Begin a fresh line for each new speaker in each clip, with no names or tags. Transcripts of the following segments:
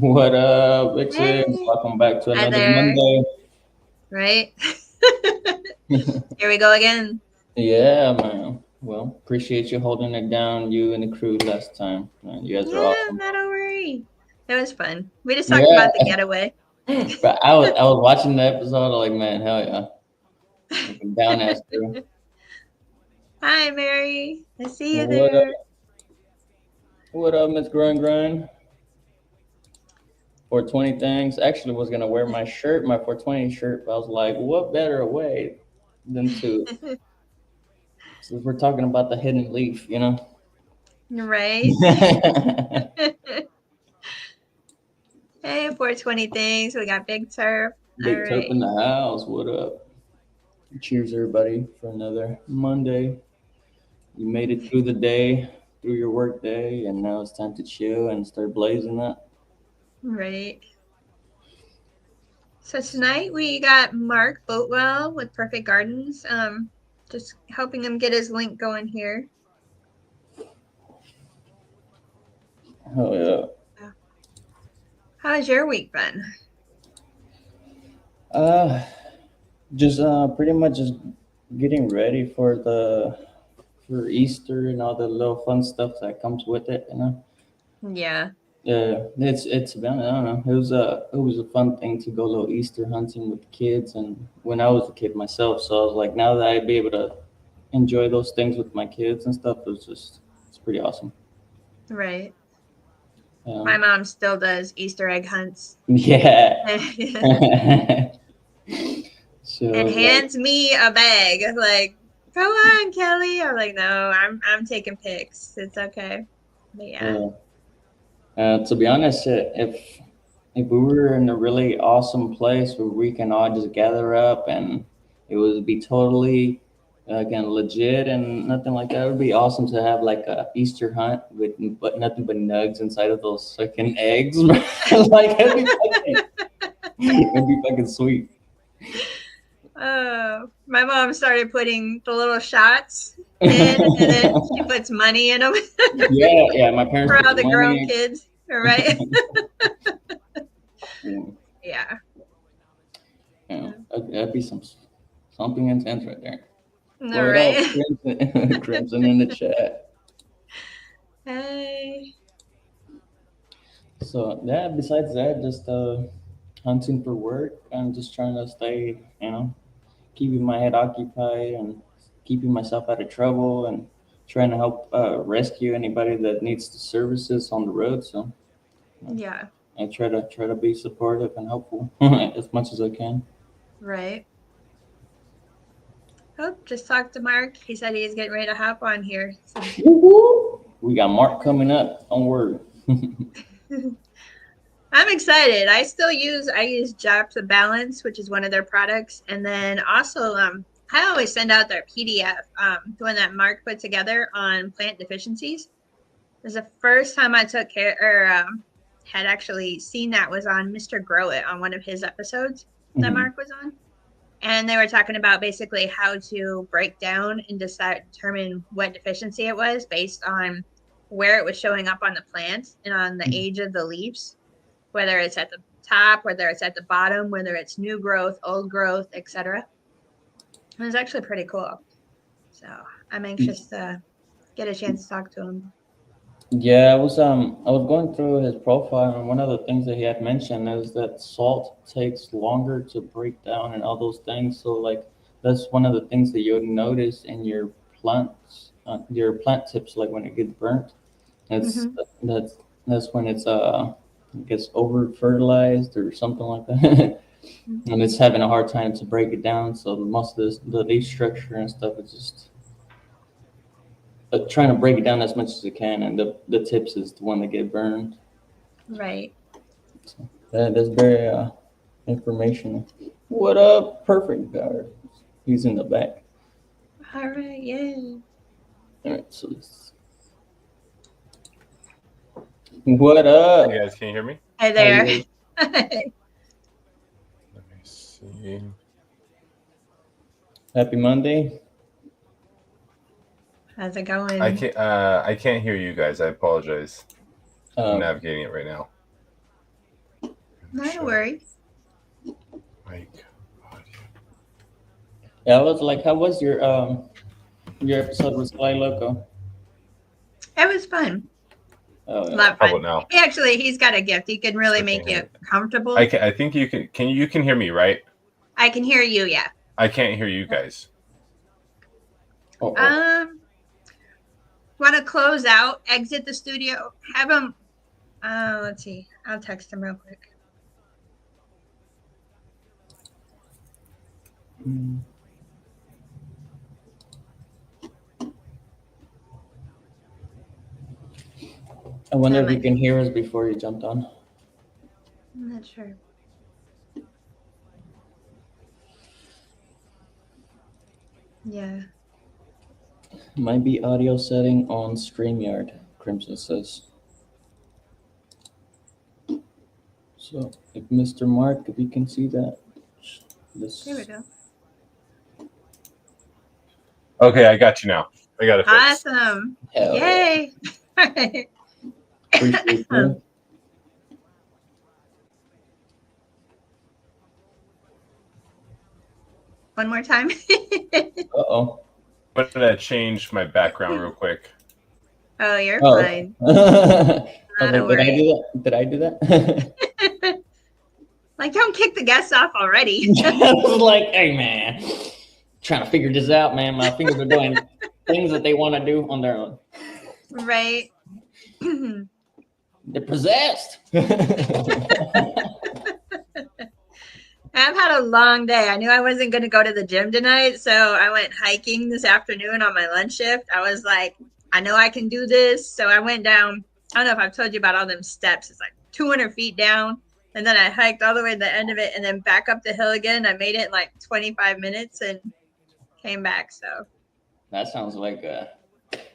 What up, Vixen?
Hey.
Welcome back to
Hi
another
there.
Monday.
Right? Here we go again.
Yeah, man. Well, appreciate you holding it down, you and the crew last time. Man, you guys are
Yeah,
awesome.
not a worry. It was fun. We just talked
Yeah,
about the getaway.
but I was watching the episode. I'm like, man, hell yeah, looking down ass crew.
Hi, Mary. I see you
What up?
there.
What up, Miss Grind? 420 things. Actually, was gonna wear my shirt, my 420 shirt, but I was like, what better way than to? Since we're talking about the hidden leaf, you know.
Right? Hey, 420 things. We got Big Turf. All
Big Turp
right.
in the house. What up? Cheers, everybody, for another Monday. You made it through the day, through your work day, and now it's time to chill and start blazing up.
Right. So tonight we got Mark Boatwell with Perfect Gardens. Just helping him get his link going here.
Oh yeah.
How's your week been?
Uh, just pretty much just getting ready for the for Easter and all the little fun stuff that comes with it. You know.
Yeah.
Yeah, it's about I don't know. It was a fun thing to go a little Easter hunting with the kids, and when I was a kid myself, so I was like, now that I'd be able to enjoy those things with my kids and stuff, it's pretty awesome.
Right.
Yeah,
My mom still does Easter egg hunts.
yeah.
And
So
hands me a bag. Like, go on, Kelly. I'm like, no, I'm taking pics. It's okay. But yeah.
yeah. To be honest, if we were in a really awesome place where we can all just gather up and it would be totally again legit and nothing like that, it would be awesome to have like a Easter hunt with but nothing but nugs inside of those fucking eggs. Like it'd be fucking sweet.
My mom started putting the little shots in, and then she puts money in them
Yeah, yeah. My parents
for
put
all
the
the grown
money.
kids. Right?
Yeah,
Yeah.
yeah. That'd be something intense right there.
All
What up,
right.
Crimson? Crimson in the chat.
Hey.
So yeah, besides that, just hunting for work. I'm just trying to stay, keeping my head occupied and keeping myself out of trouble and trying to help rescue anybody that needs the services on the road. So you know,
Yeah.
I try to be supportive and helpful as much as I can.
Right. Oh, just talked to Mark. He said he's getting ready to hop on here. So
Woo-hoo! We got Mark coming up. Don't worry.
I'm excited. I use Jobs of Balance, which is one of their products, and then also I always send out their PDF, the one that Mark put together on plant deficiencies. It was the first time I took care or had actually seen that was on Mr. Grow It on one of his episodes that
Mhm.
Mark was on. And they were talking about basically how to break down and determine what deficiency it was based on where it was showing up on the plant and on the age of the leaves, whether it's at the top, whether it's at the bottom, whether it's new growth, old growth, etc. It was actually pretty cool. So I'm anxious to get a chance to talk to him.
Yeah, I was going through his profile, and one of the things that he had mentioned is that salt takes longer to break down and all those things. So like that's one of the things that you'll notice in your plant tips, like when it gets burnt. That's
Mm-hmm.
that's that's when it's I guess over fertilized or something like that, and it's having a hard time to break it down. So most of the leaf structure and stuff is just trying to break it down as much as it can, and the tips is the one that get burned.
Right.
So that's very informational. What up, perfect guard? He's in the back.
All right. Yay.
All right, so what
Hey
up?
guys, can you hear me?
Hi
How
there.
you?
Let me see.
Happy Monday.
How's it going?
I can't hear you guys. I apologize. I'm
Uh,
navigating it right now.
Not a worry.
Mic audio.
Yeah, I was like, how was your episode with Sly Loco?
It was fun.
Oh
A
yeah.
lot of
How
fun.
about now?
He's got a gift. He can really
I
make
can't
you
hear
comfortable.
I think you can. You can hear me, right?
I can hear you. Yeah.
I can't hear you guys.
Uh-oh.
Want to close out? Exit the studio. Have him. Let's see. I'll text him real quick.
Mm. I wonder if you can hear us before you jumped on.
I'm not sure. Yeah.
Might be audio setting on StreamYard, Crimson says. So if Mr. Mark, if you can see that.
There we go.
Okay, I got you now. I got it fixed.
Awesome.
Hell
Yay.
yeah. Appreciate you.
One more time.
Uh-oh.
I'm gonna change my background real quick.
Oh, you're
Oh.
fine.
I was
Not
like,
a worry.
Did I do that?
Like, don't kick the guests off already.
I was like, hey man, trying to figure this out, man. My fingers are doing things that they want to do on their own.
Right.
They're possessed.
I've had a long day. I knew I wasn't going to go to the gym tonight, so I went hiking this afternoon on my lunch shift. I was like, I know I can do this. So I went down. I don't know if I've told you about all them steps. It's like 200 feet down. And then I hiked all the way to the end of it and then back up the hill again. I made it in like 25 minutes and came back. So
That sounds like a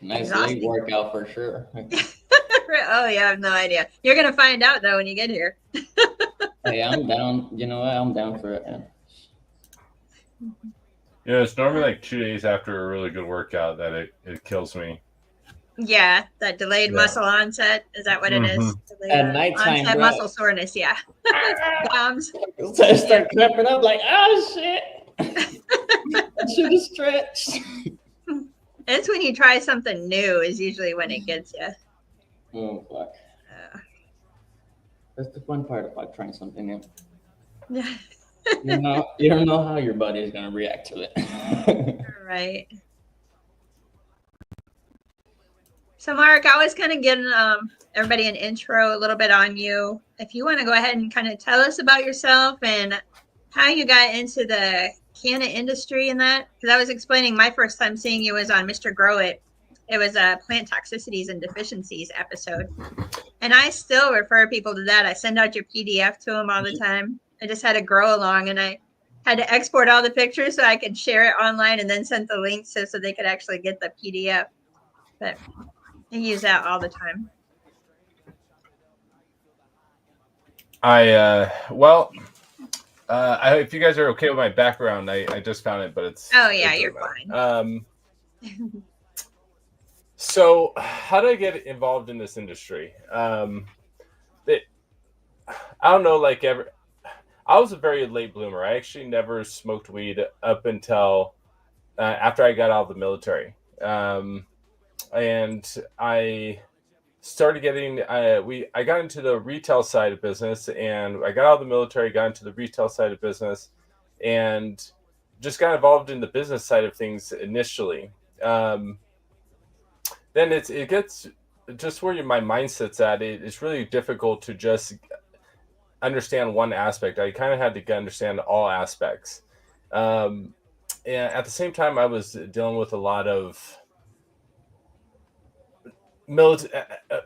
nice
Exhausting.
leg workout for sure.
oh, yeah, I have no idea. You're going to find out, though, when you get here.
Hey, I'm down. You know what? I'm down for it. Man.
Yeah, it's normally like 2 days after a really good workout that it kills me.
Yeah, that delayed
Yeah.
muscle onset. Is that what it is? Delayed
At nighttime,
onset
bro.
muscle soreness, yeah. Bombs.
So I start cramping up like, oh shit. I should have stretched.
It's when you try something new is usually when it gets you.
Oh fuck. That's the fun part about trying something new. You don't know how your body is gonna react to it.
Right. So Mark, I was kind of giving everybody an intro a little bit on you. If you want to go ahead and kind of tell us about yourself and how you got into the canna industry and that, because I was explaining my first time seeing you was on Mr. Grow It. It was a plant toxicities and deficiencies episode. And I still refer people to that. I send out your PDF to them all the time. I just had to grow along and I had to export all the pictures so I could share it online and then send the links so they could actually get the PDF. But I use that all the time.
If you guys are okay with my background, I just found it, but it's.
Oh yeah,
it's
you're fine.
So how did I get involved in this industry? I don't know, I was a very late bloomer. I actually never smoked weed up until after I got out of the military. And I started getting, I got into the retail side of business, and I got out of the military, got into the retail side of business, and just got involved in the business side of things initially. Then it gets just where my mindset's at. It's really difficult to just understand one aspect. I kind of had to understand all aspects. And at the same time, I was dealing with a lot of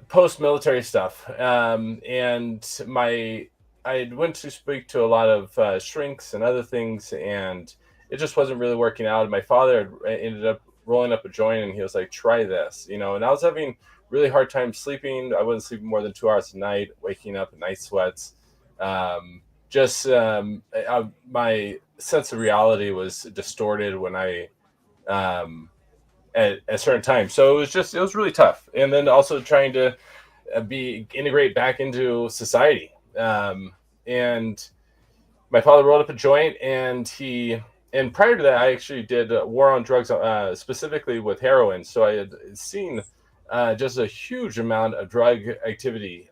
post-military stuff. And I went to speak to a lot of shrinks and other things, and it just wasn't really working out. My father ended up rolling up a joint, and he was like, try this, and I was having really hard time sleeping. I wasn't sleeping more than 2 hours a night, waking up in night sweats. My sense of reality was distorted when I at a certain time. So it was really tough. And then also trying to integrate back into society. and my father rolled up a joint, and prior to that, I actually did war on drugs, specifically with heroin. So I had seen just a huge amount of drug activity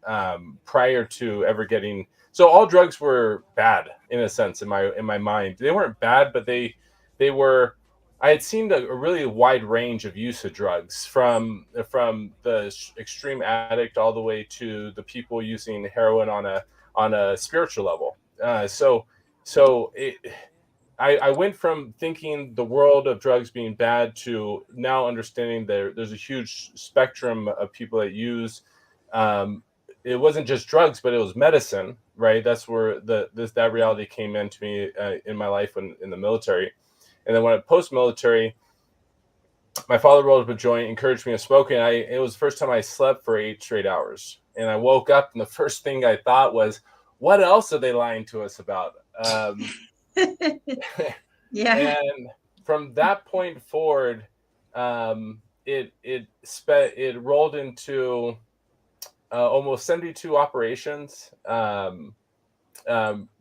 prior to ever getting. So all drugs were bad in a sense in my mind. They weren't bad, but they were. I had seen a really wide range of use of drugs, from the extreme addict all the way to the people using heroin on a spiritual level. So I went from thinking the world of drugs being bad to now understanding there's a huge spectrum of people that use. Um, it wasn't just drugs, but it was medicine, right? That's where that reality came into me in my life in the military, and then when I post military, my father rolled up a joint, encouraged me to smoke, and it was the first time I slept for 8 straight hours, and I woke up, and the first thing I thought was, what else are they lying to us about?
Yeah.
And from that point forward, it rolled into almost 72 operations,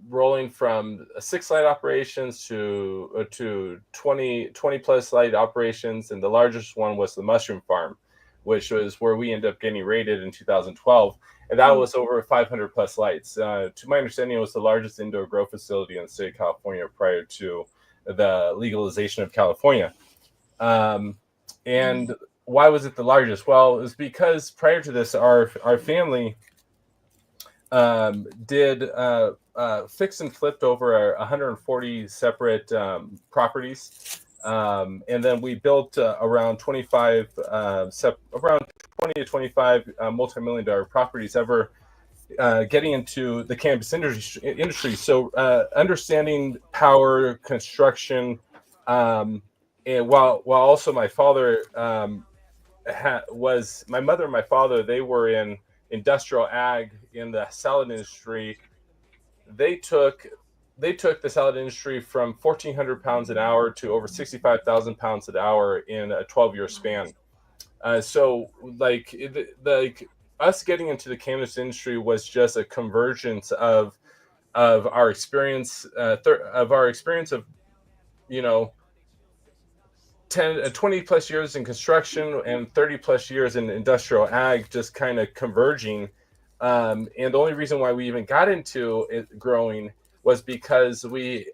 rolling from 6 light operations to 20 plus light operations, and the largest one was the mushroom farm, which was where we ended up getting raided in 2012. And that was over 500 plus lights. To my understanding, it was the largest indoor grow facility in the state of California prior to the legalization of California. And why was it the largest? Well, it was because prior to this, our family did fix and flipped over 140 separate properties. And then we built around 25, around 20 to 25 multi-million-dollar properties ever getting into the cannabis industry. So understanding power, construction, and while also my father was, my mother and my father, they were in industrial ag in the salad industry. They took the salad industry from 1,400 pounds an hour to over 65,000 pounds an hour in a 12-year span. So like us getting into the cannabis industry was just a convergence of our experience, of, you know, 20 plus years in construction and 30 plus years in industrial ag, just kind of converging. And the only reason why we even got into it growing was because we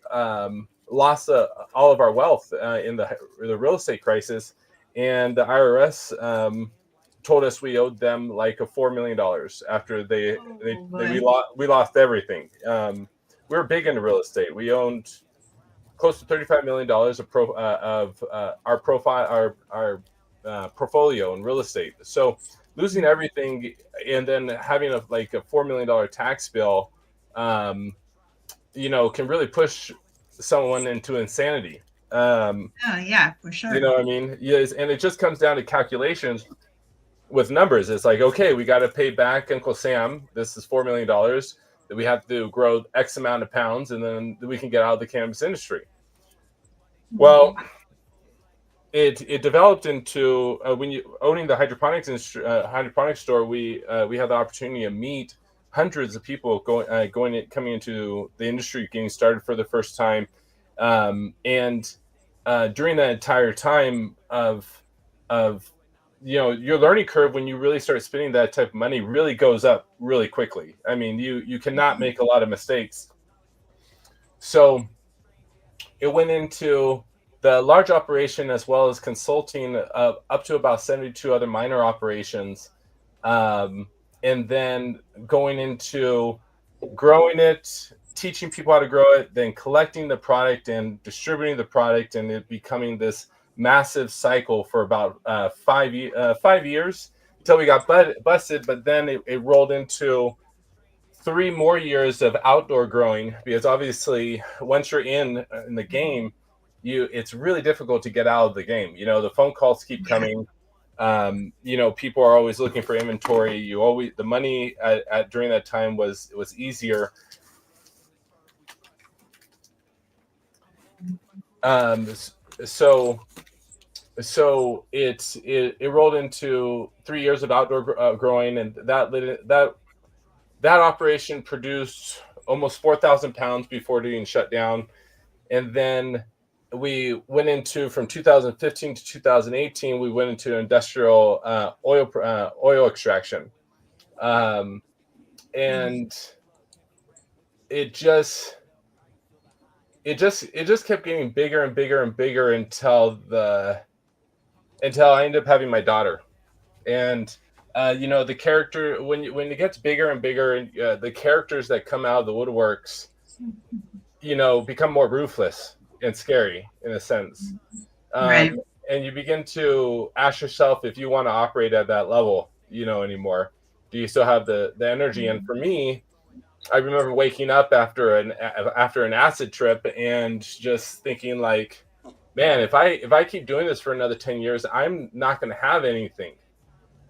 lost all of our wealth in the real estate crisis, and the IRS told us we owed them like $4 million after we lost everything. We were big into real estate. We owned close to $35 million of our portfolio in real estate. So losing everything and then having a $4 million tax bill, can really push someone into insanity.
Oh yeah, for sure.
You know what I mean? Yes, and it just comes down to calculations with numbers. It's like, okay, we got to pay back Uncle Sam. This is $4 million that we have to grow X amount of pounds, and then we can get out of the cannabis industry. Well, it developed into when you owning the hydroponics store, we had the opportunity to meet hundreds of people coming into the industry, getting started for the first time, and during that entire time of your learning curve, when you really start spending that type of money, really goes up really quickly. I mean, you cannot make a lot of mistakes. So it went into the large operation as well as consulting up to about 72 other minor operations, and then going into growing it, teaching people how to grow it, then collecting the product and distributing the product, and it becoming this massive cycle for about 5 years until we got busted. But then it rolled into 3 more years of outdoor growing, because obviously once you're in the game, it's really difficult to get out of the game. The phone calls keep coming. People are always looking for inventory. The money during that time was easier. So it rolled into 3 years of outdoor growing, and that operation produced almost 4,000 pounds before being shut down. And then we went into, from 2015 to 2018, we went into industrial oil extraction. And it just kept getting bigger and bigger and bigger until I ended up having my daughter. And the character, when it gets bigger and bigger, and the characters that come out of the woodworks, become more ruthless and scary in a sense.
Right.
And you begin to ask yourself if you want to operate at that level, anymore. Do you still have the energy? And for me, I remember waking up after an acid trip and just thinking like, man, if I keep doing this for another 10 years, I'm not going to have anything.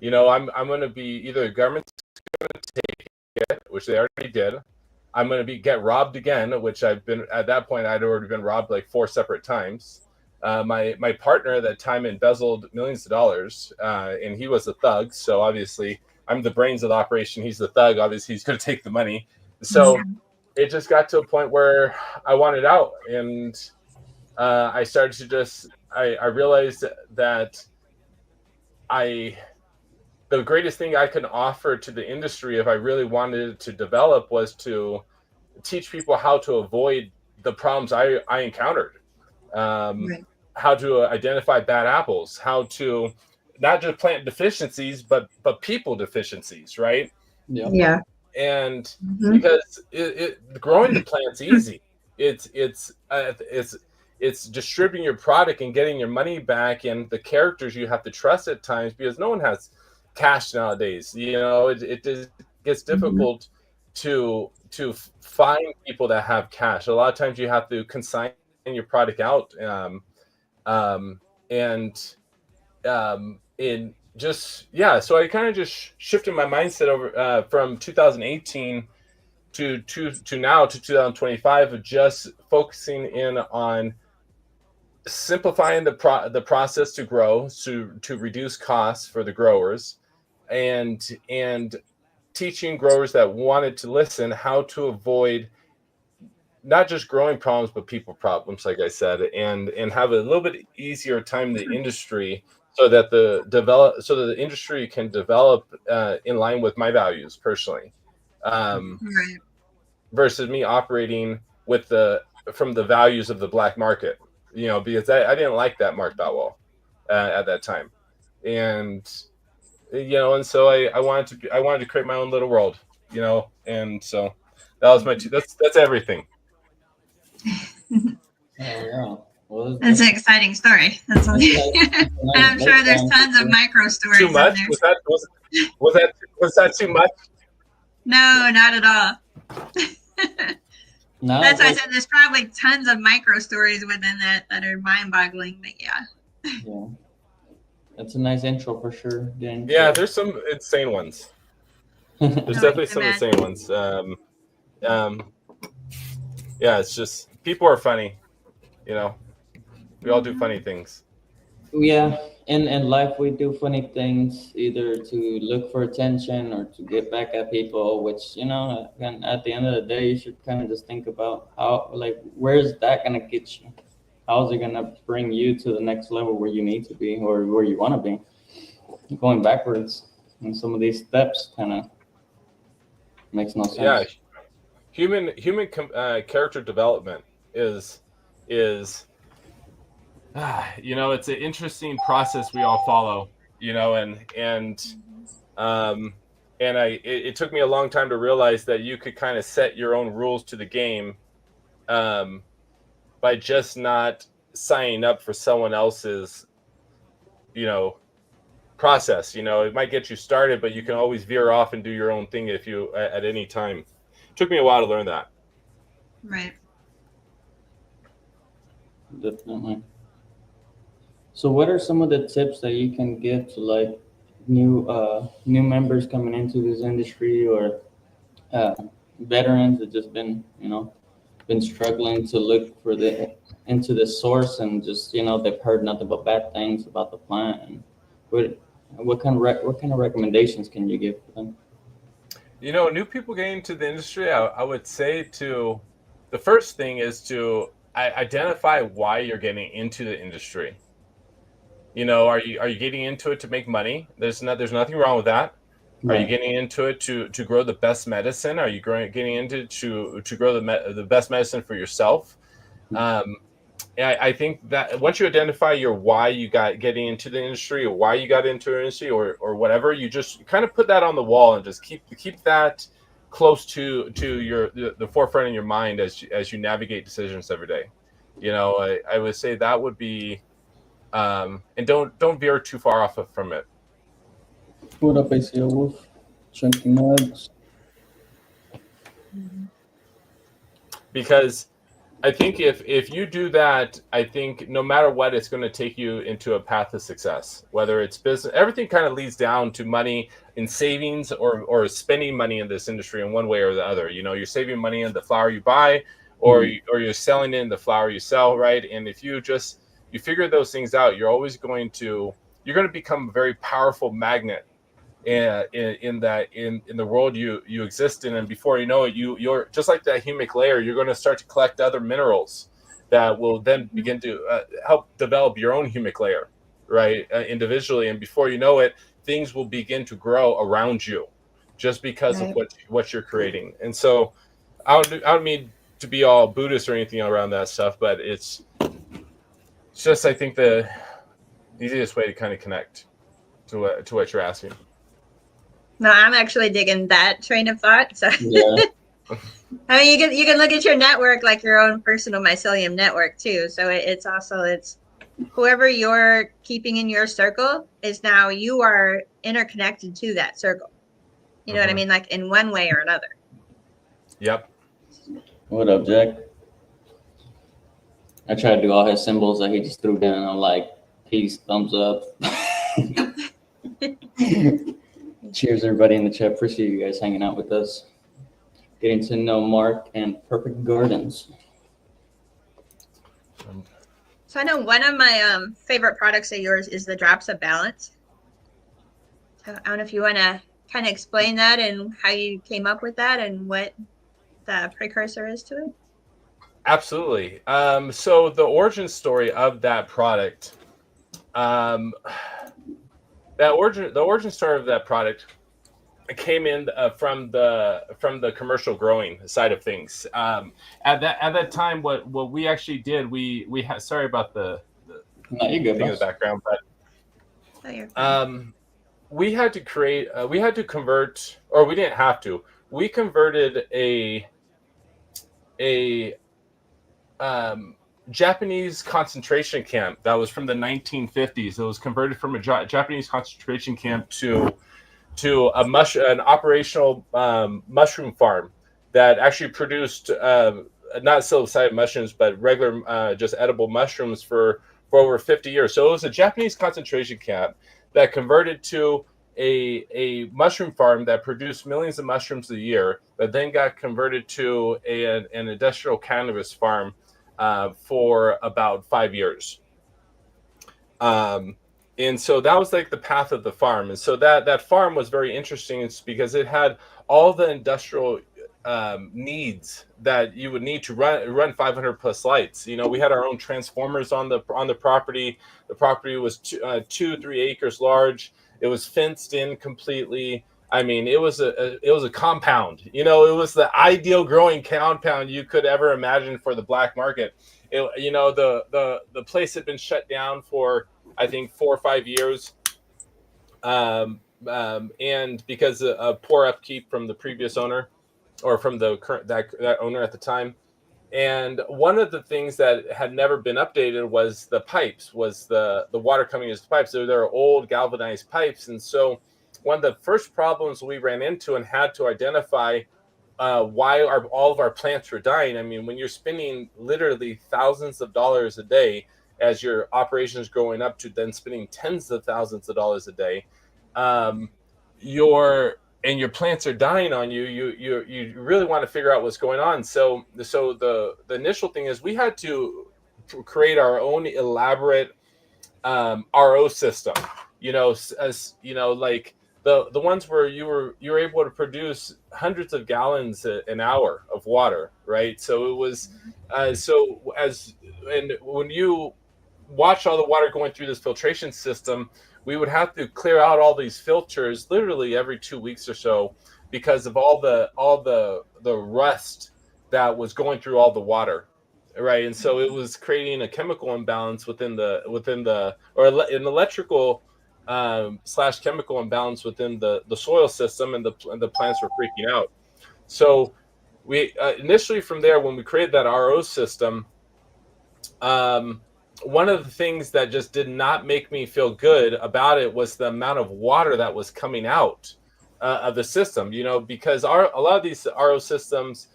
I'm going to be, either the government's going to take it, which they already did. I'm going to get robbed again, which at that point, I'd already been robbed like 4 separate times. My partner at that time embezzled millions of dollars, and he was a thug. So obviously, I'm the brains of the operation. He's the thug. Obviously, he's going to take the money. So it just got to a point where I wanted out, and I started to I realized that the greatest thing I can offer to the industry, if I really wanted to develop, was to teach people how to avoid the problems I encountered. How to identify bad apples, how to not just plant deficiencies, but people deficiencies, right?
Yeah.
And because growing the plant's easy, it's distributing your product and getting your money back, and the characters you have to trust at times, because no one has cash nowadays. It just gets difficult to find people that have cash. A lot of times you have to consign your product out, so I kind of just shifted my mindset over from 2018 to now to 2025 of just focusing in on simplifying the process to grow, to reduce costs for the growers, and teaching growers that wanted to listen how to avoid not just growing problems, but people problems, like I said, and have a little bit easier time in the industry, so that the industry can develop in line with my values personally, versus me operating from the values of the black market, because I didn't like that Mark that well at that time, and so I wanted to create my own little world, and so that was that's everything.
Yeah. Well,
That's an exciting story. That's and I'm sure there's tons of micro stories.
Too much? Was that too much?
No, not at all.
No,
that's why I said there's probably tons of micro stories within that are mind-boggling. But yeah.
That's a nice intro for sure.
Yeah, there's some insane ones. There's definitely some insane ones. It's just people are funny. We all do funny things.
Yeah, in life we do funny things, either to look for attention or to get back at people, which, again, at the end of the day, you should kind of just think about where's that going to get you? How's it going to bring you to the next level where you need to be or where you want to be? Going backwards in some of these steps kind of makes no sense.
Yeah, human character development is it's an interesting process we all follow, it took me a long time to realize that you could kind of set your own rules to the game by just not signing up for someone else's process. It might get you started, but you can always veer off and do your own thing if you at any time. It took me a while to learn that.
Right.
Definitely. So what are some of the tips that you can give to new members coming into this industry, or veterans that just been struggling to look into the source, and just they've heard nothing but bad things about the plant, and what kind of recommendations can you give for them?
New people getting into the industry, I would say the first thing is to identify why you're getting into the industry. Are you getting into it to make money? There's nothing wrong with that. Are you
Right.
getting into it to grow the best medicine? Are you getting into it to grow the best medicine for yourself? Um, I think that once you identify your why you got getting into the industry, or why you got into the industry, or whatever, you just kind of put that on the wall and just keep that close to the forefront in your mind as you navigate decisions every day. I would say that would be, and don't veer too far off from it.
What up, ACL Wolf? Drinking mugs.
Because I think if you do that, I think no matter what, it's going to take you into a path of success. Whether it's business, everything kind of leads down to money in savings or spending money in this industry in one way or the other. You're saving money in the flour you buy, or
Mhm.
or you're selling it in the flour you sell, right? And if you figure those things out, you're going to become a very powerful magnet in the world you exist in, and before you know it, you're just like that humic layer. You're going to start to collect other minerals that will then begin to help develop your own humic layer, right, individually, and before you know it, things will begin to grow around you just because of
Right.
what you're creating. And so I don't mean to be all Buddhist or anything around that stuff, but it's just, I think, the easiest way to kind of connect to what you're asking.
No, I'm actually digging that train of thought. So
Yeah.
I mean, you can look at your network like your own personal mycelium network too. So it's whoever you're keeping in your circle is now you are interconnected to that circle. You know what I
Mhm.
mean? Like in one way or another.
Yep.
What up, Jack? I tried to do all his symbols that he just threw down. I'm like, peace, thumbs up. Cheers, everybody in the chat. Appreciate you guys hanging out with us. Getting to know Mark and Perfect Gardens.
So I know one of my favorite products of yours is the Drops of Balance. So I don't know if you want to kind of explain that and how you came up with that and what the precursor is to it.
Absolutely. So the origin story of that product, um, the origin story of that product came in from the commercial growing side of things. At that time, what we actually did, we had, sorry about the
No, you good,
thing in the
boss.
background, but
Oh, you're fine.
we had to convert, or we didn't have to. We converted a Japanese concentration camp that was from the 1950s. It was converted from a Japanese concentration camp to an operational mushroom farm that actually produced not psilocybin mushrooms, but regular just edible mushrooms for over 50 years. So it was a Japanese concentration camp that converted to a mushroom farm that produced millions of mushrooms a year, that then got converted to an industrial cannabis farm for about 5 years. Um, and so that was like the path of the farm. And so that farm was very interesting. It's because it had all the industrial needs that you would need to run 500 plus lights. We had our own transformers on the property. The property was 2-3 acres large. It was fenced in completely. I mean, it was a compound. It was the ideal growing compound you could ever imagine for the black market. The place had been shut down for, I think, 4 or 5 years, and because of poor upkeep from the previous owner, or from the current that owner at the time. And one of the things that had never been updated was the pipes, was the water coming into the pipes. So there are old galvanized pipes, and so one of the first problems we ran into and had to identify why all of our plants were dying. I mean, when you're spending literally thousands of dollars a day as your operation is growing up to then spending tens of thousands of dollars a day, um, your plants are dying on you. You really want to figure out what's going on. So the initial thing is we had to create our own elaborate RO system. As like the ones where you were able to produce hundreds of gallons an hour of water, right? So it was and when you watch all the water going through this filtration system, we would have to clear out all these filters literally every 2 weeks or so because of all the rust that was going through all the water, right? And so it was creating a chemical imbalance within the or an electrical slash chemical imbalance within the soil system, and the plants were freaking out. So we initially from there, when we created that RO system, one of the things that just did not make me feel good about it was the amount of water that was coming out of the system. Because a lot of these RO systems,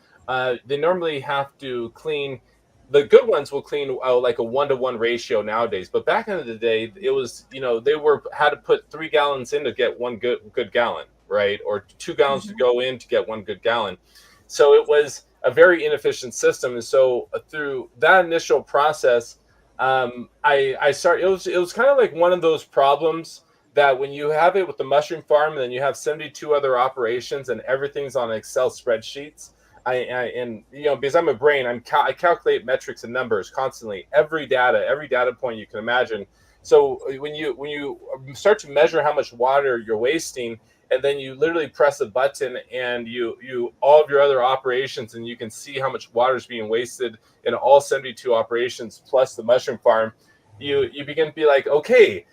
they normally have to clean. The good ones will clean like a 1-to-1 ratio nowadays, but back in the day, it was they had to put 3 gallons in to get one good gallon, right, or 2 gallons to go in to get one good gallon. So it was a very inefficient system, and so through that initial process, I started. It was kind of like one of those problems that when you have it with the mushroom farm, and then you have 72 other operations, and everything's on Excel spreadsheets. And because I'm a brain, I calculate metrics and numbers constantly, every data point you can imagine. So when you start to measure how much water you're wasting, and then you literally press a button and you all of your other operations, and you can see how much water is being wasted in all 72 operations plus the mushroom farm, you begin to be like, okay,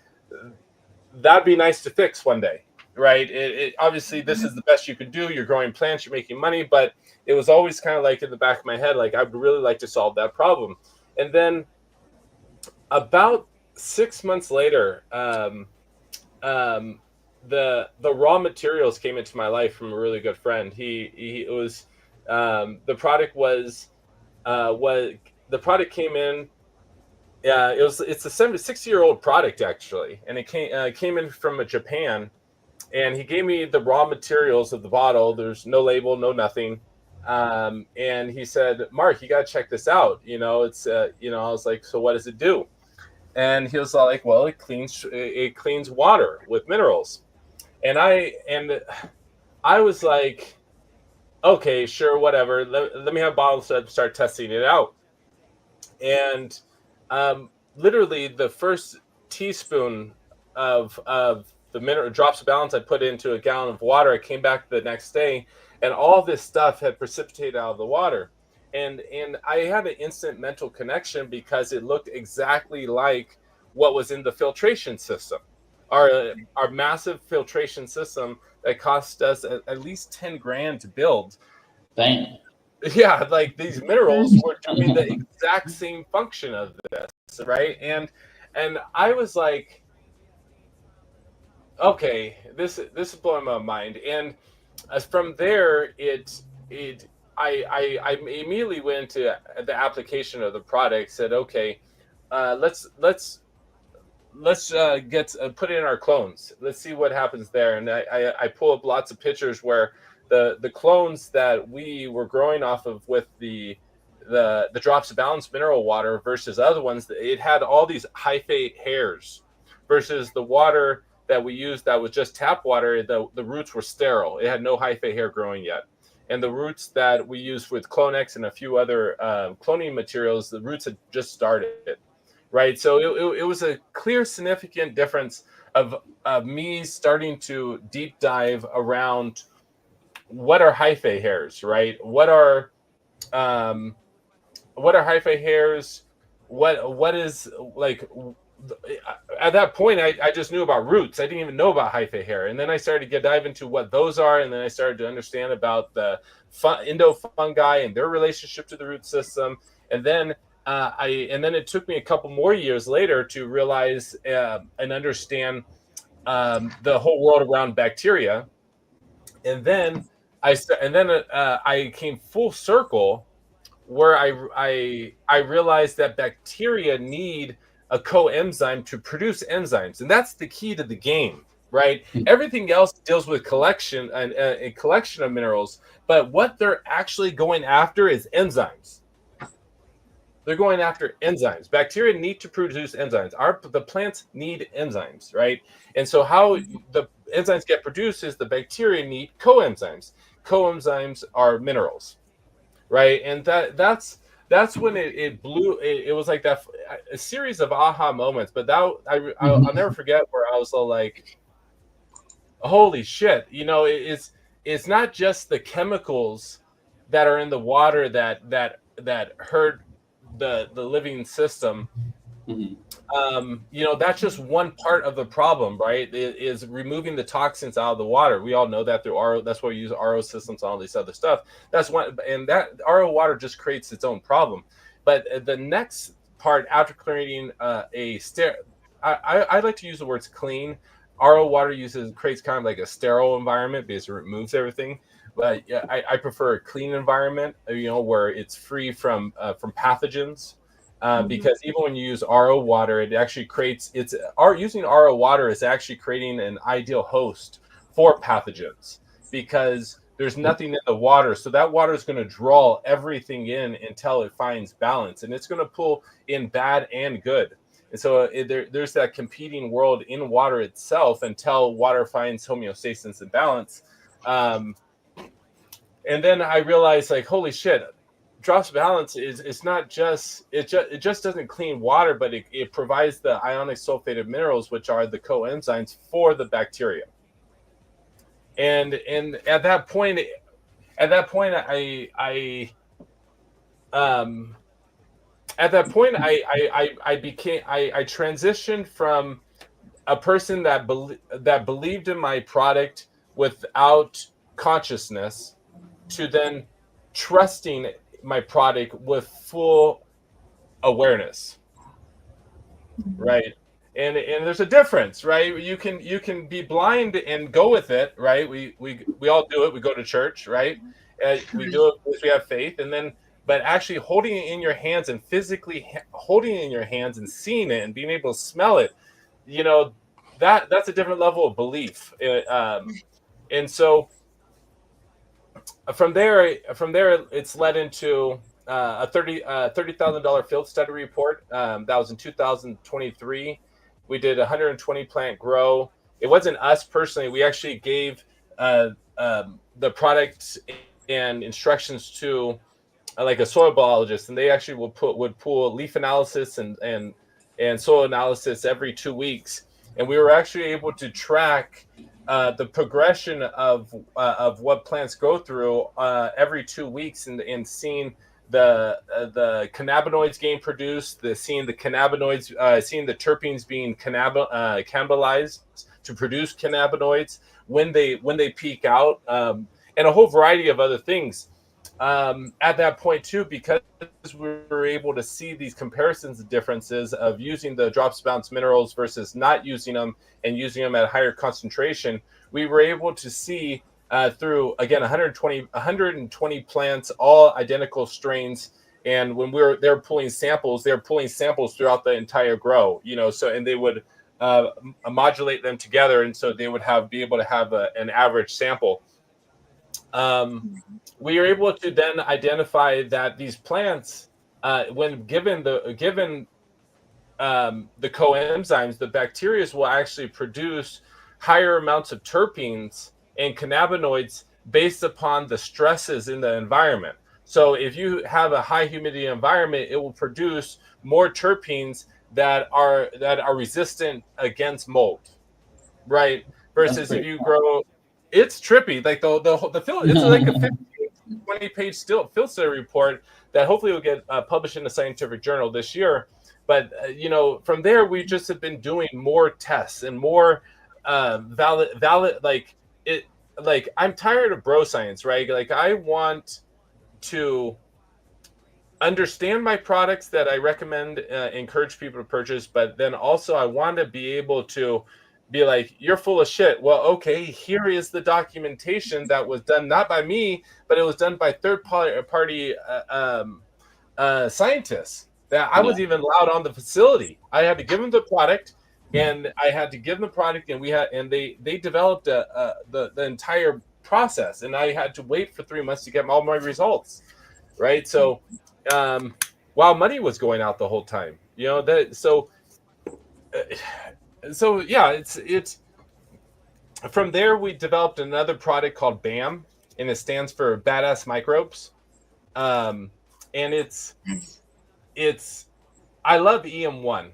that'd be nice to fix one day, right? It obviously, this is the best you can do. You're growing plants, you're making money, but it was always kind of like in the back of my head, like I'd really like to solve that problem. And then about 6 months later, the raw materials came into my life from a really good friend. The product came in. It's a 76-year-old product actually, and it came in from Japan, and he gave me the raw materials of the bottle. There's no label, no nothing. And he said, "Mark, you got to check this out. It's I was like, so what does it do?" And he was like, "Well, it cleans water with minerals." And I was like, "Okay, sure, whatever. Let me have a bottle to start testing it out." And literally the first teaspoon of the mineral drops of balance I put into a gallon of water, I came back the next day, and all this stuff had precipitated out of the water. And I had an instant mental connection because it looked exactly like what was in the filtration system, our massive filtration system that cost us at least 10 grand to build.
Dang.
Yeah, like these minerals were doing the exact same function of this, right? And I was like, okay, this is blowing my mind. And from there, I immediately went into the application of the product. Said, okay, let's put in our clones. Let's see what happens there. And I pull up lots of pictures where the clones that we were growing off of with the drops of balance mineral water versus other ones, it had all these hyphate hairs versus the water that we used that was just tap water. The roots were sterile. It had no hyphate hair growing yet. And the roots that we used with Clonex and a few other cloning materials, the roots had just started, right? So it was a clear, significant difference of me starting to deep dive around what are hyphae hairs, right? What are hyphae hairs? What is like? At that point, I just knew about roots. I didn't even know about hyphae hair. And then I started to dive into what those are. And then I started to understand about the endofungi and their relationship to the root system. And then it took me a couple more years later to realize and understand the whole world around bacteria. And then I came full circle where I realized that bacteria need a coenzyme to produce enzymes, and that's the key to the game, right? Everything else deals with collection and a collection of minerals, but what they're actually going after is enzymes. They're going after enzymes. Bacteria need to produce enzymes. The plants need enzymes, right? And so enzymes get produced is the bacteria need coenzymes. Coenzymes are minerals, right? And that's when it blew. It was like that, a series of aha moments. But I'll never forget where I was all like, holy shit, it's not just the chemicals that are in the water that hurt the living system. That's just one part of the problem, right? It is removing the toxins out of the water. We all know that through RO. That's why we use RO systems and all this other stuff. That's one, and that RO water just creates its own problem. But the next part after creating I like to use the words clean. RO water creates kind of like a sterile environment because it removes everything. But yeah, I prefer a clean environment, where it's free from pathogens. Because even when you use RO water, it actually using RO water is actually creating an ideal host for pathogens, because there's nothing in the water. So that water is going to draw everything in until it finds balance, and it's going to pull in bad and good. And so there's that competing world in water itself until water finds homeostasis and balance. And then I realized, like, holy shit, Drops Balance is not just it just doesn't clean water, but it provides the ionic sulfate of minerals, which are the coenzymes for the bacteria. And at that point I transitioned from a person that believed in my product without consciousness to then trusting my product with full awareness, right? And there's a difference, right? You can be blind and go with it, right? We all do it. We go to church, right? We do it because we have faith, but actually holding it in your hands and physically holding it in your hands and seeing it and being able to smell it, that's a different level of belief. And so from there, it's led into a $30,000 field study report. That was in 2023. We did 120 plant grow. It wasn't us personally. We actually gave the product and instructions to like a soil biologist, and they actually would pull leaf analysis and soil analysis every 2 weeks, and we were actually able to track the progression of what plants go through every 2 weeks, and seeing the cannabinoids getting produced, seeing the terpenes being cannibalized to produce cannabinoids when they peak out, and a whole variety of other things. At that point too, because we were able to see these comparisons of differences of using the Drops Balance minerals versus not using them, and using them at a higher concentration, we were able to see through, again, 120 plants, all identical strains. And when they're pulling samples throughout the entire grow, and they would modulate them together, and so they would be able to have an average sample. We are able to then identify that these plants, when given the coenzymes, the bacteria will actually produce higher amounts of terpenes and cannabinoids based upon the stresses in the environment. So if you have a high humidity environment, it will produce more terpenes that are resistant against mold, right? Versus if you grow, it's trippy. Like the field, it's like a 20-page field study report that hopefully will get published in the scientific journal this year. But from there, we just have been doing more tests and more valid. Like I'm tired of bro science, right? Like I want to understand my products that I recommend, encourage people to purchase, but then also I want to be able to be like, you're full of shit. Well, okay, here is the documentation that was done not by me, but it was done by third party scientists that I was even allowed on the facility. I had to give them the product, and they developed the entire process, and I had to wait for 3 months to get all my results, right? So while money was going out the whole time, so yeah, from there, we developed another product called BAM, and it stands for Badass Microbes. And it's I love EM1.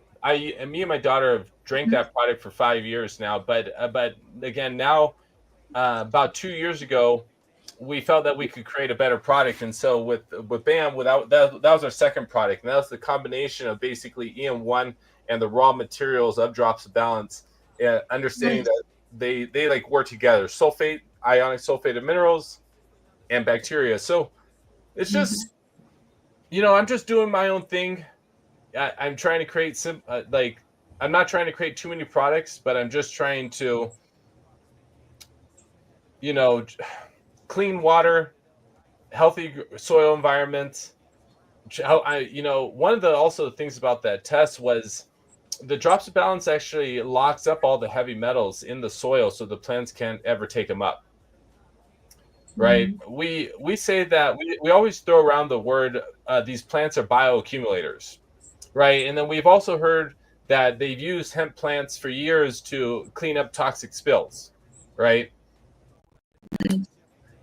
Me and my daughter have drank that product for 5 years now, but again now, about 2 years ago, we felt that we could create a better product, and so with BAM, without that was our second product, and that was the combination of basically EM1 and the raw materials of Drops of Balance, understanding that they like work together, sulfate, ionic sulfate of minerals, and bacteria. So it's just I'm just doing my own thing. I'm trying to create I'm not trying to create too many products, but I'm just trying to clean water, healthy soil environment. One of the also things about that test was the Drops of Balance actually locks up all the heavy metals in the soil, so the plants can't ever take them up. Right? We say that we always throw around the word these plants are bioaccumulators, right? And then we've also heard that they've used hemp plants for years to clean up toxic spills, right?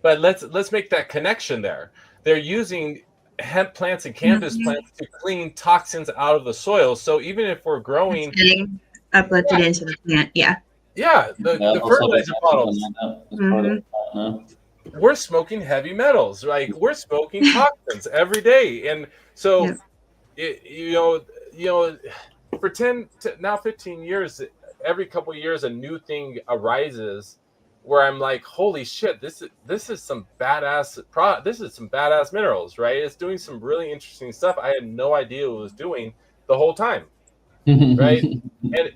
But let's make that connection there. They're using hemp plants and cannabis plants to clean toxins out of the soil. So even if we're growing,
it's getting uplifted into the plant,
the fertilizer bottles, we're smoking heavy metals, like we're smoking toxins every day, and so for 10 to now 15 years, every couple of years a new thing arises where I'm like, holy shit, this is some badass this is some badass minerals, right? It's doing some really interesting stuff I had no idea it was doing the whole time. Right? and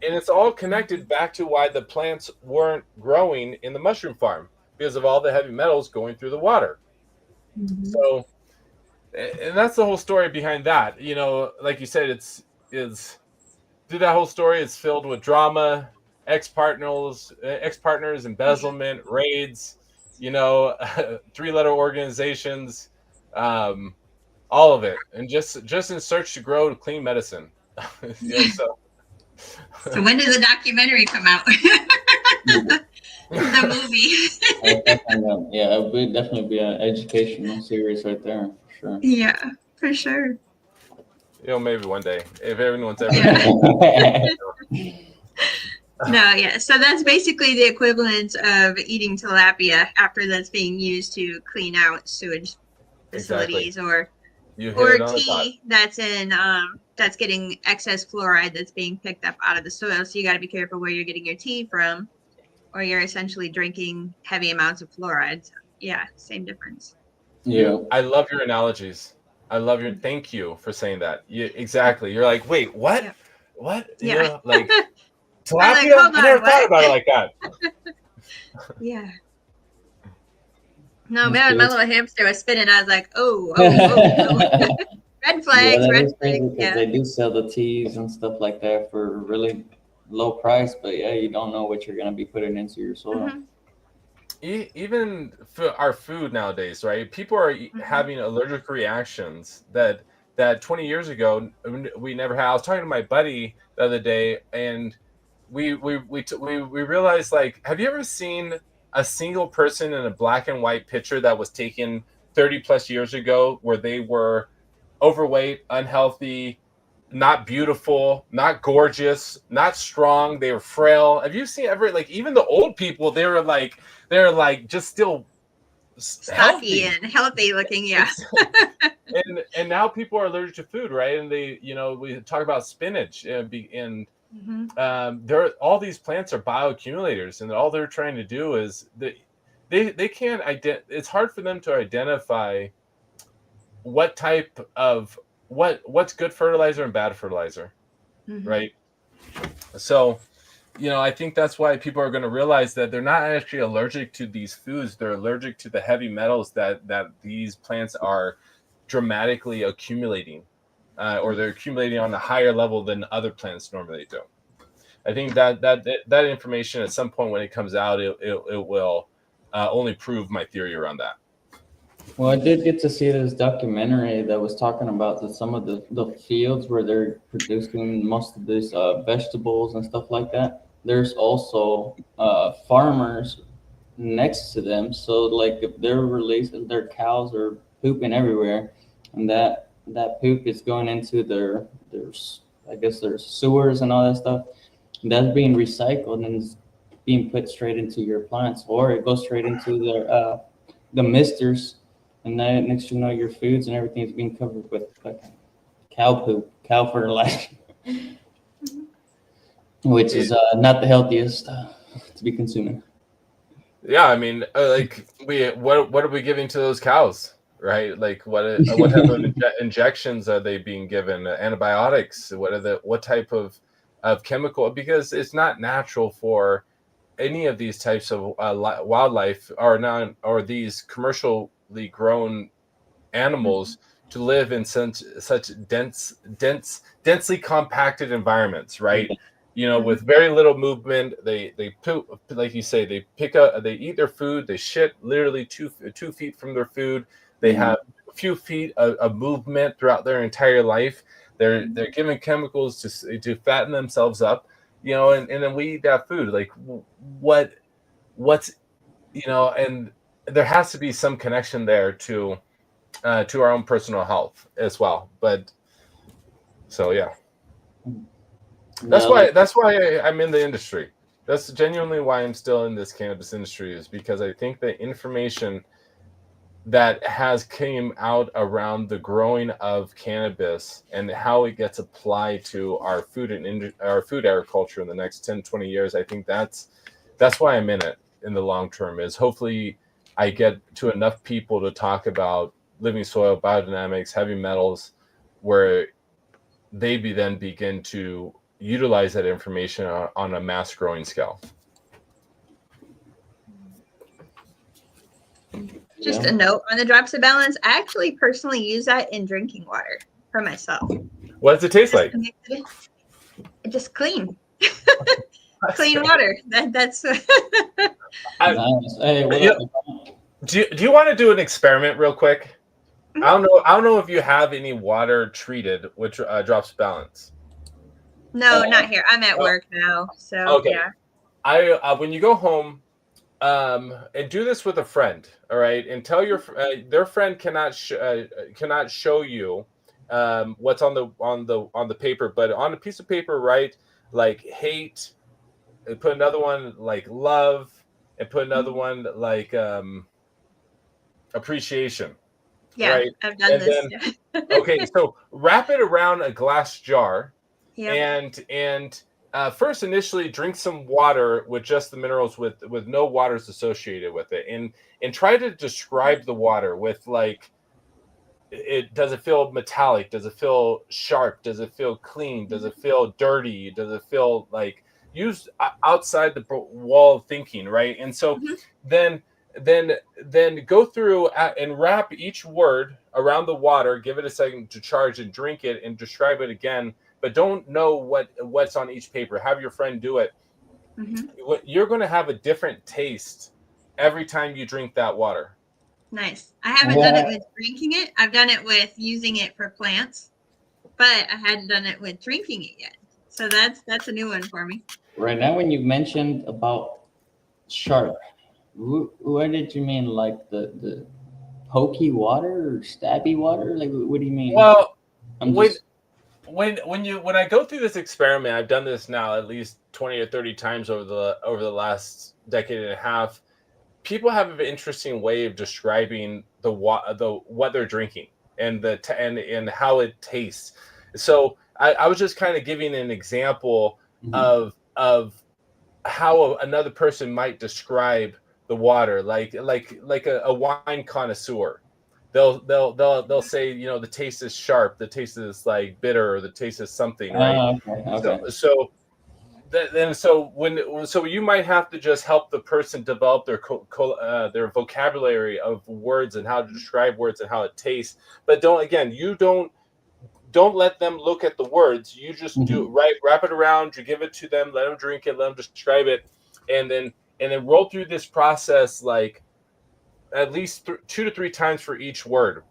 it's all connected back to why the plants weren't growing in the mushroom farm, because of all the heavy metals going through the water. So, and that's the whole story behind that. Like you said, it's through that whole story, it's filled with drama, ex-partners, embezzlement, raids, 3-letter organizations, all of it, and just in search to grow clean medicine. So
when does the documentary come out? The movie.
Yeah, it would definitely be an educational series right there, for sure.
Yeah, for sure.
Maybe one day, if everyone's ever.
No, yeah. So that's basically the equivalent of eating tilapia after that's being used to clean out sewage facilities, or tea that's in that's getting excess fluoride that's being picked up out of the soil. So you got to be careful where you're getting your tea from, or you're essentially drinking heavy amounts of fluoride. So, yeah, same difference.
Yeah, I love your analogies. Thank you for saying that. Exactly. You're like, wait, what? Yeah. What?
Yeah.
Like tilapia? I never thought about it like that.
Yeah. No, man, my little hamster was spinning. I was like, oh. Red flags, red flags.
Yeah. They do sell the teas and stuff like that for really low price, but you don't know what you're going to be putting into your soil.
Even for our food nowadays, right? People are having allergic reactions that 20 years ago we never had. I was talking to my buddy the other day, and we realized, like, have you ever seen a single person in a black and white picture that was taken 30 plus years ago, where they were overweight, unhealthy, not beautiful, not gorgeous, not strong, they were frail? Have you seen ever, like, even the old people, they're like just still
stocky and healthy looking?
and now people are allergic to food, right? And they, we talk about spinach, and all these plants are bioaccumulators, and all they're trying to do is they can't it's hard for them to identify what type of what's good fertilizer and bad fertilizer, right? So, I think that's why people are going to realize that they're not actually allergic to these foods. They're allergic to the heavy metals that these plants are dramatically accumulating, or they're accumulating on a higher level than other plants normally do. I think that information at some point when it comes out, it will only prove my theory around that.
Well, I did get to see this documentary that was talking about some of the fields where they're producing most of these vegetables and stuff like that. there's also farmers next to them. So like if they're releasing their cows are pooping everywhere, and that poop is going into their I guess their sewers and all that stuff. That's being recycled and is being put straight into your plants, or it goes straight into the misters, and then next you know your foods and everything is being covered with like cow poop, cow fertilizer, which is not the healthiest to be consuming.
Yeah, I mean, like what are we giving to those cows, right? Like what type of injections are they being given? Antibiotics? What type of chemical? Because it's not natural for any of these types of wildlife or these commercially grown animals to live in such densely compacted environments, right? You know, with very little movement. They poop, like you say, they eat their food, they shit literally 2 feet from their food. They have a few feet of movement throughout their entire life. They're given chemicals to fatten themselves up, you know, and then we eat that food. Like what's you know, and there has to be some connection there to our own personal health as well. But so yeah. That's why I'm in the industry. That's genuinely why I'm still in this cannabis industry, is because I think the information that has came out around the growing of cannabis and how it gets applied to our food and our food agriculture in the next 10, 20 years, I think that's why I'm in it in the long term, is hopefully I get to enough people to talk about living soil, biodynamics, heavy metals, where they then begin to utilize that information on a mass growing scale.
Just a note on the drops of balance. I actually personally use that in drinking water for myself.
What does it taste like?
Just clean. Clean water. That's
Nice. Hey, what up?
Do you want to do an experiment real quick? I don't know if you have any water treated with drops of balance.
No, not here. I'm at work now, so
okay.
Yeah.
I when you go home, and do this with a friend, all right, and tell your their friend cannot show you what's on the paper, but on a piece of paper, write like hate, and put another one like love, and put another one like appreciation.
Yeah,
right?
I've done this.
Okay, so wrap it around a glass jar.
Yep.
And first initially drink some water with just the minerals with no waters associated with it, and try to describe the water with like does it feel metallic, does it feel sharp, does it feel clean, does it feel dirty, does it feel like use outside the wall of thinking, right? And so then go through and wrap each word around the water, give it a second to charge, and drink it and describe it again. But don't know what's on each paper. Have your friend do it. You're going to have a different taste every time you drink that water.
Nice. I haven't done it with drinking it. I've done it with using it for plants, but I hadn't done it with drinking it yet. So that's a new one for me.
Right now, when you mentioned about sharp, what did you mean? Like the pokey water or stabby water? Like what do you mean?
Well, when I go through this experiment, I've done this now at least 20 or 30 times over the last decade and a half. People have an interesting way of describing what they're drinking and and how it tastes. So I was just kind of giving an example of how another person might describe the water, like a wine connoisseur. They'll say, you know, the taste is sharp, the taste is like bitter, or the taste is something, right?
Okay.
So you might have to just help the person develop their vocabulary of words and how to describe words and how it tastes. But don't let them look at the words. You just wrap it around, you give it to them, let them drink it, let them describe it, and then roll through this process like at least 2 to 3 times for each word.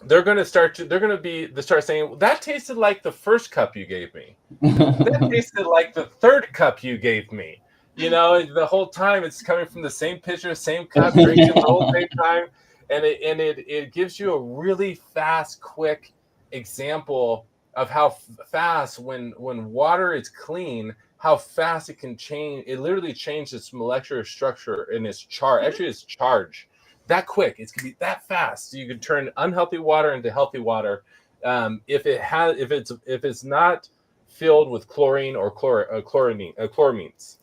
they're going to start saying, that tasted like the first cup you gave me. That tasted like the third cup you gave me. The whole time it's coming from the same pitcher, same cup, drinking the whole same time. And it gives you a really fast, quick example of how fast when water is clean, how fast it can change. It literally changes its molecular structure and its charge. Actually, its charge that quick. It's gonna be that fast. So you can turn unhealthy water into healthy water if it's not filled with chlorine or chloramines.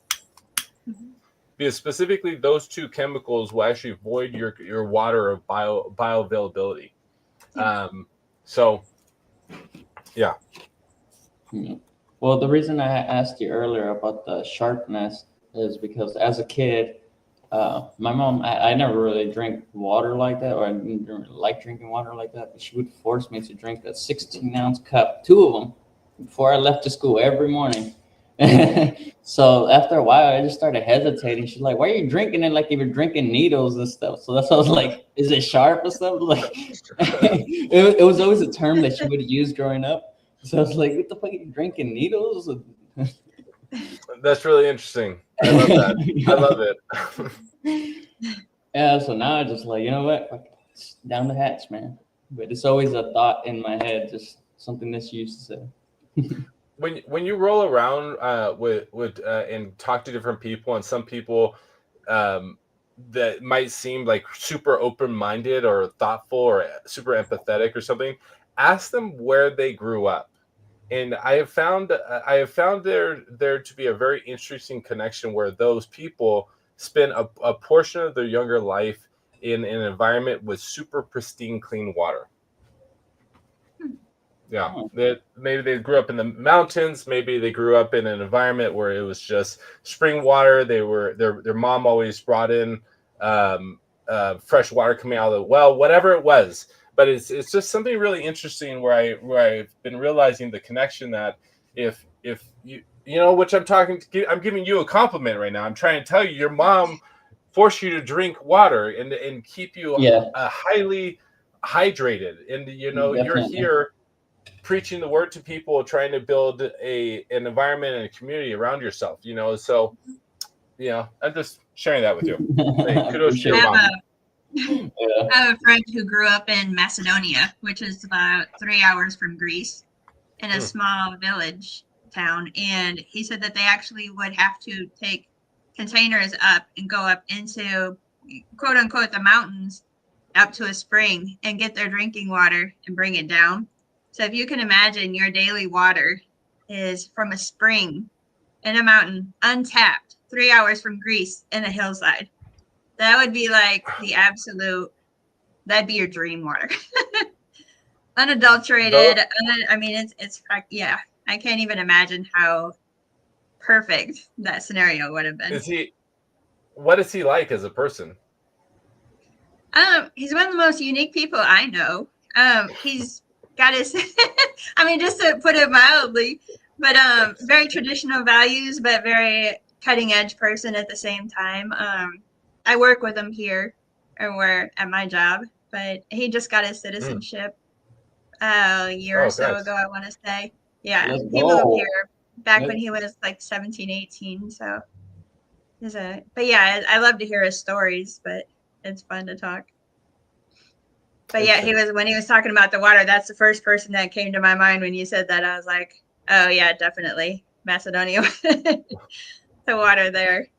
Because specifically those two chemicals will actually void your water of bioavailability. So, yeah.
Well, the reason I asked you earlier about the sharpness is because as a kid, my mom, I never really drank water like that, or I didn't really like drinking water like that, but she would force me to drink a 16-ounce cup, 2 of them, before I left to school every morning. So after a while, I just started hesitating. She's like, "Why are you drinking it like you were drinking needles and stuff?" So that's why I was like, "Is it sharp or something?" Like, it was always a term that she would use growing up. So I was like, "What the fuck are you drinking, needles?"
That's really interesting. I love that. I love
it. Yeah. So now I just like, you know what? It's down the hatch, man. But it's always a thought in my head, just something that she used to say.
When you roll around with and talk to different people, and some people that might seem like super open-minded or thoughtful or super empathetic or something, ask them where they grew up. And I have found there to be a very interesting connection where those people spend a portion of their younger life in an environment with super pristine, clean water. Yeah, maybe they grew up in the mountains. Maybe they grew up in an environment where it was just spring water. Their mom always brought in fresh water coming out of the well, whatever it was. But it's just something really interesting where I've been realizing the connection that if which I'm giving you a compliment right now. I'm trying to tell you, your mom forced you to drink water and keep you highly hydrated, and
Definitely.
You're here preaching the word to people, trying to build an environment and a community around yourself, so I'm just sharing that with you. Hey, kudos to your mom.
I have a friend who grew up in Macedonia, which is about 3 hours from Greece, in a small village town, and he said that they actually would have to take containers up and go up into quote unquote the mountains up to a spring and get their drinking water and bring it down. So if you can imagine, your daily water is from a spring in a mountain, untapped, 3 hours from Greece in a hillside. That would be like the absolute, that'd be your dream water. Unadulterated. It's yeah. I can't even imagine how perfect that scenario would have been.
What is he like as a person?
He's one of the most unique people I know. He's got his, just to put it mildly, but very traditional values, but very cutting edge person at the same time. I work with him here, or we're at my job, but he just got his citizenship a year or so ago, I want to say. Yeah, he moved here back when he was like 17, 18. So, but yeah, I love to hear his stories, but it's fun to talk. But yeah, when he was talking about the water, that's the first person that came to my mind when you said that. I was like, oh yeah, definitely Macedonia, the water there.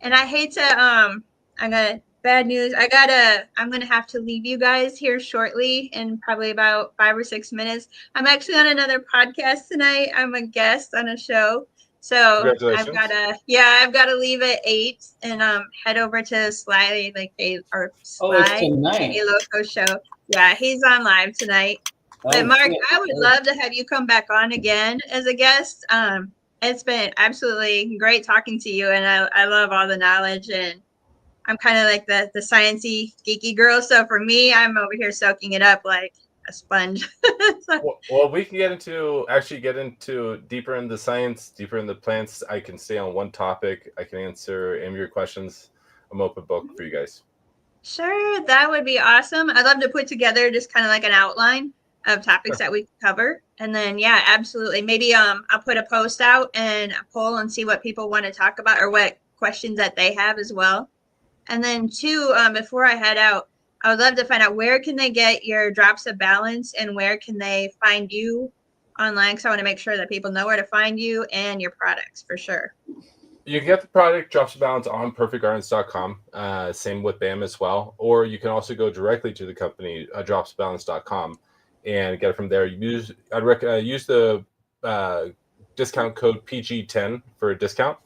And I hate to, I got bad news. I'm going to have to leave you guys here shortly in probably about 5 or 6 minutes. I'm actually on another podcast tonight. I'm a guest on a show. So I've got to leave at 8 and head over to Sly Loco show. Yeah, he's on live tonight. But Mark, I would love to have you come back on again as a guest. It's been absolutely great talking to you, and I love all the knowledge, and I'm kind of like the sciencey geeky girl. So for me, I'm over here soaking it up like a sponge.
Well, we can get into deeper in the science, deeper in the plants. I can stay on one topic. I can answer any of your questions. I'm open book for you guys.
Sure, that would be awesome. I'd love to put together just kind of like an outline of topics that we could cover. And then yeah, absolutely. Maybe I'll put a post out and a poll and see what people want to talk about or what questions that they have as well. And then two, before I head out, I would love to find out where can they get your Drops of Balance and where can they find you online, because I want to make sure that people know where to find you and your products for sure.
You can get the product Drops of Balance on perfectgardens.com. Same with BAM as well. Or you can also go directly to the company, dropsofbalance.com, and get it from there. Use the discount code PG10 for a discount.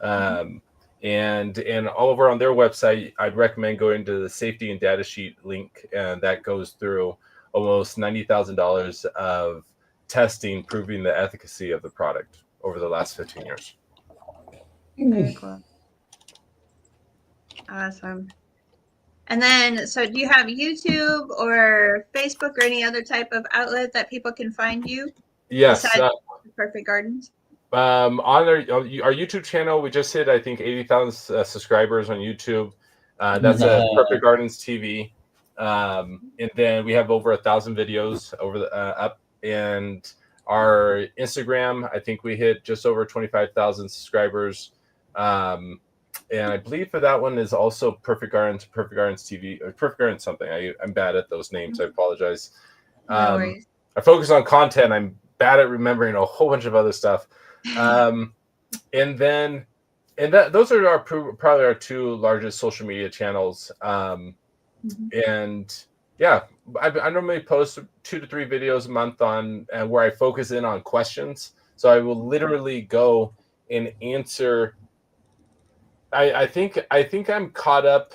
And all over on their website, I'd recommend going to the safety and data sheet link, and that goes through almost $90,000 of testing proving the efficacy of the product over the last 15 years.
Very cool. Awesome. And then, so do you have YouTube or Facebook or any other type of outlet that people can find you?
Yes.
Besides Perfect Gardens?
On our YouTube channel, we just hit, I think, 80,000 subscribers on YouTube. That's Perfect Gardens TV. And then we have over 1,000 videos up. And our Instagram, I think we hit just over 25,000 subscribers. And I believe for that one is also Perfect Gardens TV, or Perfect Gardens something. I'm bad at those names. I apologize.
No worries.
I focus on content. I'm bad at remembering a whole bunch of other stuff. And those are probably our two largest social media channels. And yeah, I normally post 2 to 3 videos a month on where I focus in on questions. So I will literally go and answer. I think I'm caught up.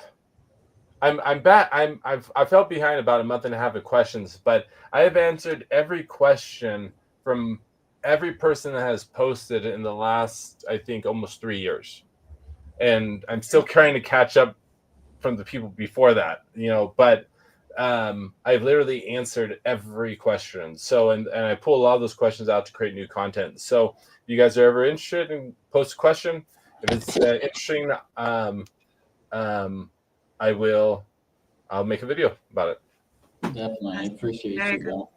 I'm back. I felt behind about a month and a half of questions, but I have answered every question from every person that has posted in the last, I think, almost 3 years. And I'm still trying to catch up from the people before that, but I've literally answered every question. So, and I pull a lot of those questions out to create new content. So if you guys are ever interested in post a question, if it's interesting, I'll make a video about it.
Definitely appreciate you, bro.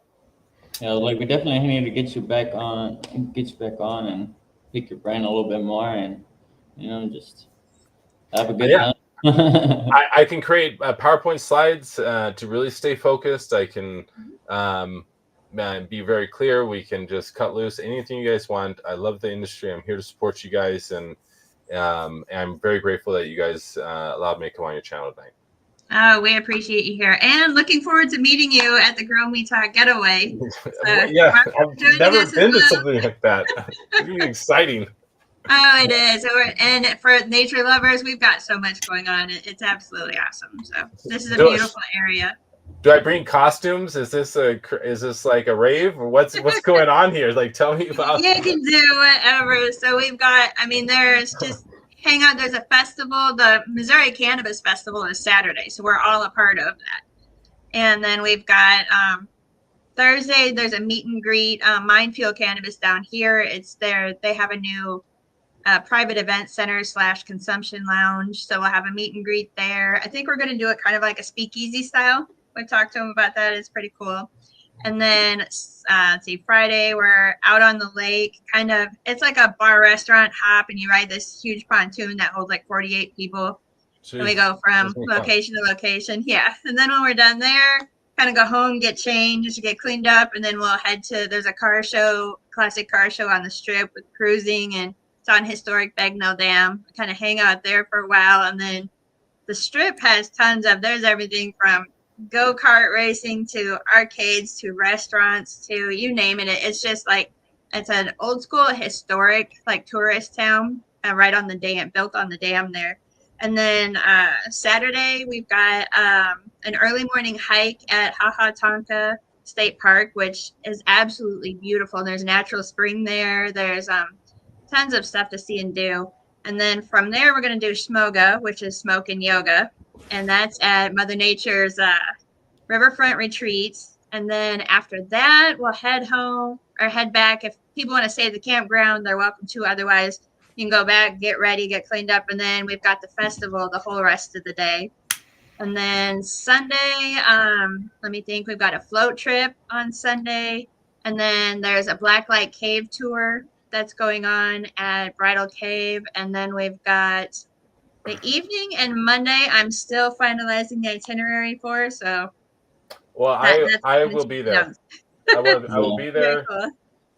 Yeah, like we definitely need to get you back on and pick your brain a little bit more, and just have a good time.
I can create PowerPoint slides to really stay focused. I can be very clear. We can just cut loose anything you guys want. I love the industry. I'm here to support you guys, and I'm very grateful that you guys allowed me to come on your channel tonight.
Oh, we appreciate you here, and looking forward to meeting you at the Grow Me Talk Getaway.
Yeah, I've never been to something like that. It's really exciting.
Oh, it is. And for nature lovers, we've got so much going on. It's absolutely awesome. So this is a beautiful area.
Do I bring costumes? Is this like a rave, or what's going on here? Like, tell me about.
You can do whatever. So we've got. There's just hang out. There's a festival. The Missouri Cannabis Festival is Saturday, so we're all a part of that. And then we've got Thursday. There's a meet and greet. Mindfield Cannabis down here. It's there. They have a new private event center / consumption lounge. So we'll have a meet and greet there. I think we're going to do it kind of like a speakeasy style. We talked to them about that. It's pretty cool. And then let's see, Friday we're out on the lake. Kind of, it's like a bar restaurant hop, and you ride this huge pontoon that holds like 48 people. Jeez. And we go from location to location. Yeah. And then when we're done there, kind of go home, get changed, get cleaned up, and then we'll head to, there's a car show, classic car show on the strip with cruising, and it's on historic Bagnell Dam. Kind of hang out there for a while, and then the strip has there's everything from go-kart racing to arcades to restaurants to you name it. It's just like, it's an old school historic like tourist town right on the dam, built on the dam there. And then Saturday we've got an early morning hike at Hahatonka State Park, which is absolutely beautiful. And there's a natural spring there. There's tons of stuff to see and do. And then from there, we're going to do Smoga, which is smoke and yoga. And that's at Mother Nature's Riverfront Retreats. And then after that, we'll head home or head back. If people want to stay at the campground, they're welcome to. Otherwise, you can go back, get ready, get cleaned up. And then we've got the festival the whole rest of the day. And then Sunday, let me think, we've got a float trip on Sunday. And then there's a Blacklight Cave tour that's going on at Bridal Cave. And then we've got the evening and Monday, I'm still finalizing the itinerary for. So
Well,
that's
I will be there. I will be
very
there.
cool.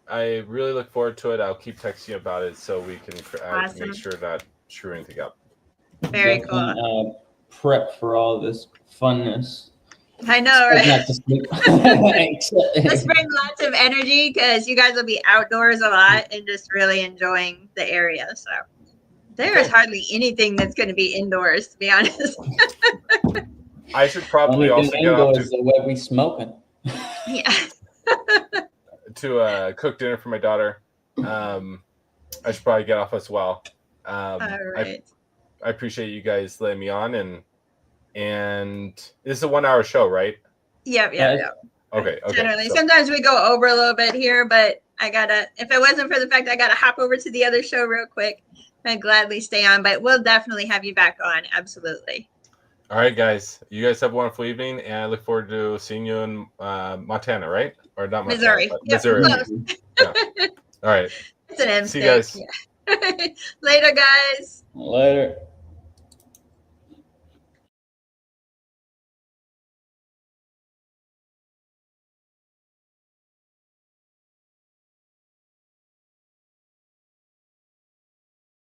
I really look forward to it. I'll keep texting you about it so we can
Awesome.
make sure not screw anything up.
Very
Definitely,
cool.
prep for all this funness.
I know, right?
Not to sleep.
Let's bring lots of energy because you guys will be outdoors a lot and just really enjoying the area. So there is hardly anything that's going to be indoors, to be honest.
I should probably
Only
also
thing
get off
indoors is the way we smoking.
Yeah.
to cook dinner for my daughter. I should probably get off as well.
All right.
I appreciate you guys letting me on, and this is a 1 hour show, right?
Yep.
Okay.
Generally,
So,
sometimes we go over a little bit here, but if it wasn't for the fact I gotta hop over to the other show real quick, I'd gladly stay on, but we'll definitely have you back on. Absolutely.
all right, guys. You guys have a wonderful evening, and I look forward to seeing you in Montana, right? Or not Montana,
Missouri.
but
Yep,
Missouri.
close.
Yeah. All right.
It's an M
See you
state.
guys.
Yeah. Later, guys.
Later.